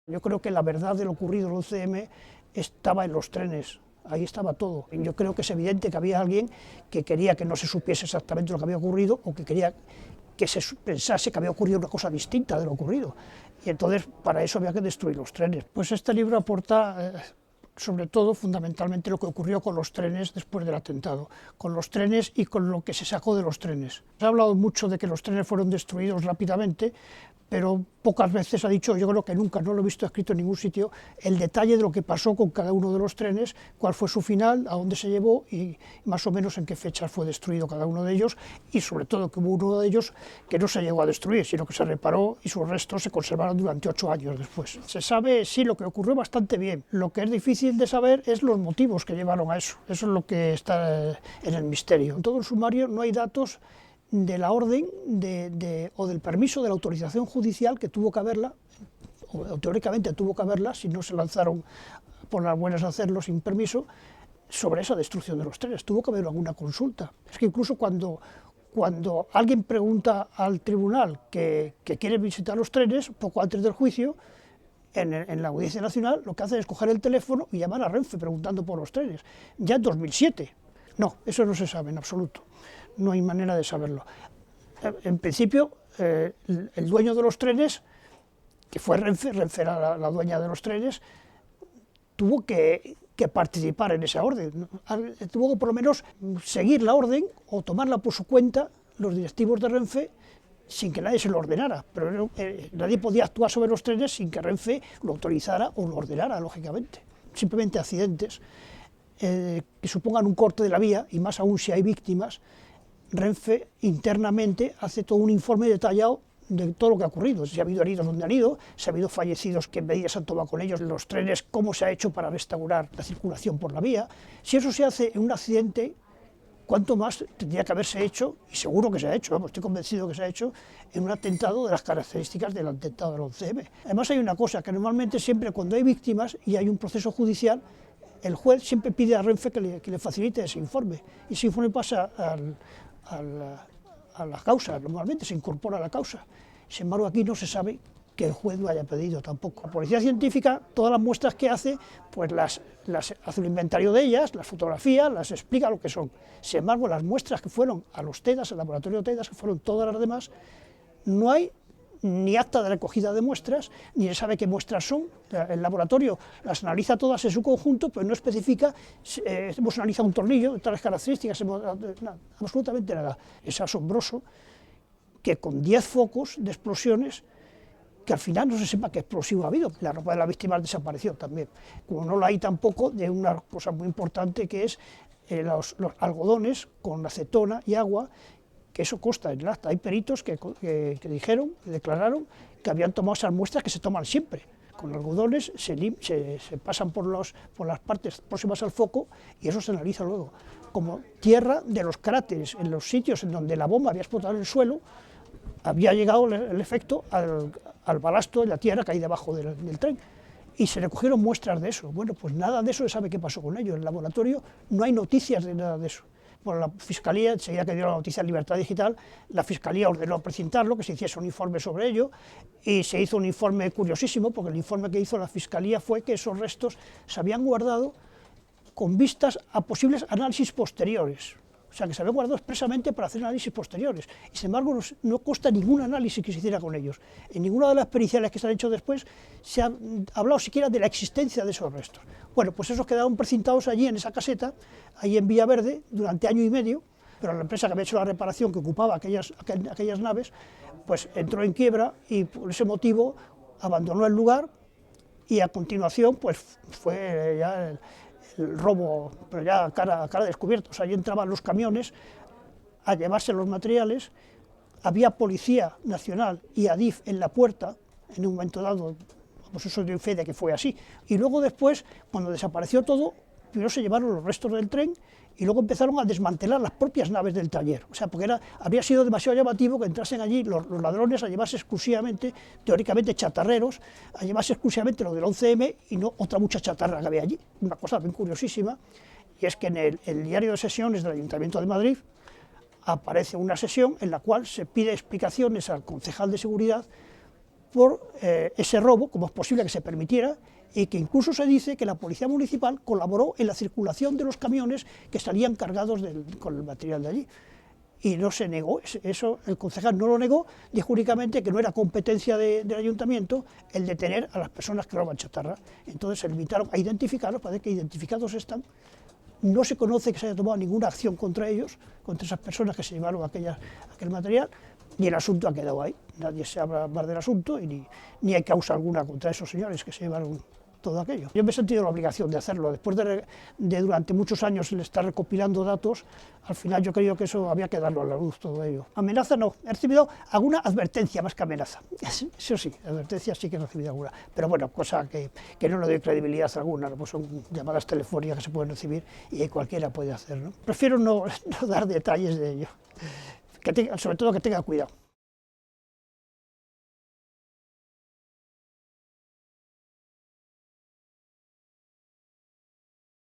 Yo creo que la verdad de lo ocurrido en el 11M estaba en los trenes, ahí estaba todo. Yo creo que es evidente que había alguien que quería que no se supiese exactamente lo que había ocurrido o que quería que se pensase que había ocurrido una cosa distinta de lo ocurrido. Y entonces para eso había que destruir los trenes. Pues este libro aporta sobre todo, fundamentalmente, lo que ocurrió con los trenes después del atentado, con los trenes y con lo que se sacó de los trenes. Se ha hablado mucho de que los trenes fueron destruidos rápidamente, pero pocas veces ha dicho, yo creo que nunca, no lo he visto escrito en ningún sitio, el detalle de lo que pasó con cada uno de los trenes, cuál fue su final, a dónde se llevó y más o menos en qué fechas fue destruido cada uno de ellos, y sobre todo que hubo uno de ellos que no se llegó a destruir, sino que se reparó y sus restos se conservaron durante 8 años después. Se sabe, sí, lo que ocurrió bastante bien. Lo que es difícil de saber es los motivos que llevaron a eso. Eso es lo que está en el misterio. En todo el sumario no hay datos de la orden o del permiso de la autorización judicial que tuvo que haberla, o teóricamente tuvo que haberla, si no se lanzaron por las buenas a hacerlo sin permiso, sobre esa destrucción de los trenes. Tuvo que haber alguna consulta. Es que incluso cuando alguien pregunta al tribunal que quiere visitar los trenes, poco antes del juicio, en la Audiencia Nacional, lo que hacen es coger el teléfono y llamar a Renfe preguntando por los trenes. Ya en 2007. No, eso no se sabe en absoluto. No hay manera de saberlo. En principio, el dueño de los trenes, que fue Renfe, Renfe era la dueña de los trenes, tuvo que participar en esa orden. Tuvo que por lo menos seguir la orden o tomarla por su cuenta los directivos de Renfe sin que nadie se lo ordenara, pero nadie podía actuar sobre los trenes sin que Renfe lo autorizara o lo ordenara, lógicamente. Simplemente accidentes que supongan un corte de la vía, y más aún si hay víctimas, Renfe internamente hace todo un informe detallado de todo lo que ha ocurrido, si ha habido heridos donde han ido, si ha habido fallecidos, qué medidas han tomado con ellos, los trenes, cómo se ha hecho para restaurar la circulación por la vía. Si eso se hace en un accidente, cuánto más tendría que haberse hecho, y seguro que se ha hecho, estoy convencido que se ha hecho, en un atentado de las características del atentado del 11M. Además hay una cosa, que normalmente siempre cuando hay víctimas y hay un proceso judicial, el juez siempre pide a Renfe que le facilite ese informe, y ese informe pasa a la causa, normalmente se incorpora a la causa. Sin embargo, aquí no se sabe que el juez lo haya pedido tampoco. La policía científica, todas las muestras que hace, pues las hace un inventario de ellas, las fotografía, las explica lo que son. Sin embargo, las muestras que fueron a los TEDAS, al laboratorio de TEDAS, que fueron todas las demás, no hay ni acta de recogida de muestras, ni se sabe qué muestras son. El laboratorio las analiza todas en su conjunto, pero no especifica, hemos analizado un tornillo de tales características, nada, absolutamente nada. Es asombroso que con 10 focos de explosiones, que al final no se sepa qué explosivo ha habido. La ropa de las víctimas desapareció también. Como no la hay tampoco de una cosa muy importante que es los algodones con acetona y agua, que eso consta en el acta. Hay peritos que dijeron, que declararon que habían tomado esas muestras que se toman siempre. Con algodones se pasan por las partes próximas al foco y eso se analiza luego. Como tierra de los cráteres, en los sitios en donde la bomba había explotado en el suelo, había llegado el efecto al balasto de la tierra que hay debajo del tren. Y se recogieron muestras de eso. Bueno, pues nada de eso se sabe qué pasó con ellos. En el laboratorio no hay noticias de nada de eso. Bueno, la Fiscalía, enseguida que dio la noticia de Libertad Digital, la Fiscalía ordenó precintarlo, que se hiciese un informe sobre ello, y se hizo un informe curiosísimo, porque el informe que hizo la Fiscalía fue que esos restos se habían guardado con vistas a posibles análisis posteriores. O sea, que se habían guardado expresamente para hacer análisis posteriores. Y sin embargo, no consta ningún análisis que se hiciera con ellos. En ninguna de las periciales que se han hecho después se ha hablado siquiera de la existencia de esos restos. Bueno, pues esos quedaron precintados allí en esa caseta, ahí en Villaverde, durante año y medio, pero la empresa que había hecho la reparación, que ocupaba aquellas naves, pues entró en quiebra y por ese motivo abandonó el lugar y a continuación pues fue ya el robo, pero ya a cara descubierta. O sea, allí entraban los camiones a llevarse los materiales, había Policía Nacional y Adif en la puerta, en un momento dado, pues eso dio fe de que fue así. Y luego después, cuando desapareció todo, primero se llevaron los restos del tren y luego empezaron a desmantelar las propias naves del taller. O sea, porque habría sido demasiado llamativo que entrasen allí los ladrones a llevarse exclusivamente, teóricamente chatarreros, a llevarse exclusivamente lo del 11M y no otra mucha chatarra que había allí. Una cosa bien curiosísima, y es que en el diario de sesiones del Ayuntamiento de Madrid aparece una sesión en la cual se pide explicaciones al concejal de seguridad por ese robo, cómo es posible que se permitiera, y que incluso se dice que la Policía Municipal colaboró en la circulación de los camiones que salían cargados con el material de allí. Y no se negó, eso el concejal no lo negó, dijo únicamente que no era competencia del ayuntamiento el detener a las personas que roban chatarra. Entonces se limitaron a identificarlos, parece que identificados están. No se conoce que se haya tomado ninguna acción contra ellos, contra esas personas que se llevaron aquel material, y el asunto ha quedado ahí. Nadie se habla más del asunto y ni hay causa alguna contra esos señores que se llevaron todo aquello. Yo me he sentido la obligación de hacerlo, después de durante muchos años el estar recopilando datos, al final yo creo que eso había que darlo a la luz, todo ello. Amenaza no, he recibido alguna advertencia más que amenaza, eso sí, advertencia sí que he recibido alguna, pero bueno, cosa que no le doy credibilidad alguna, ¿no? Pues son llamadas telefónicas que se pueden recibir y cualquiera puede hacer, ¿no? Prefiero no dar detalles de ello, sobre todo que tenga cuidado.